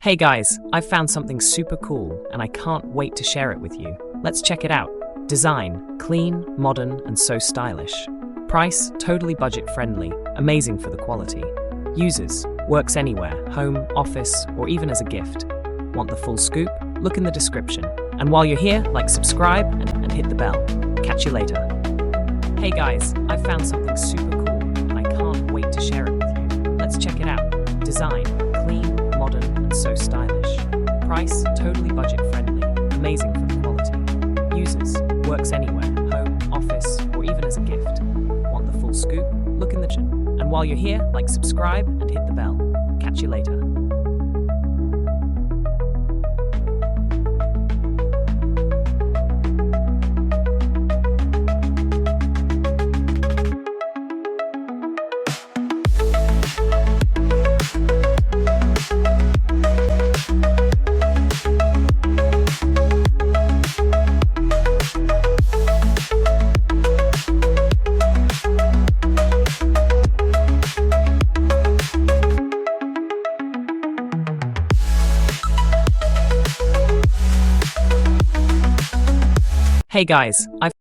Hey guys, I've found something super cool and I can't wait to share it with you. Let's check it out. Design, clean, modern, and so stylish. Price, totally budget friendly, amazing for the quality. Users, works anywhere, home, office, or even as a gift. Want the full scoop? Look in the description. And while you're here, subscribe and hit the bell. Catch you later. Hey guys, I've found something super cool and I can't wait to share it with you. Let's check it out. Design, clean, modern, and so stylish. Price, totally budget friendly, amazing for the quality. Users, works anywhere, home, office, or even as a gift. Want the full scoop? Look in the description. And while you're here, subscribe and hit the bell. Catch you later. Hey guys, I've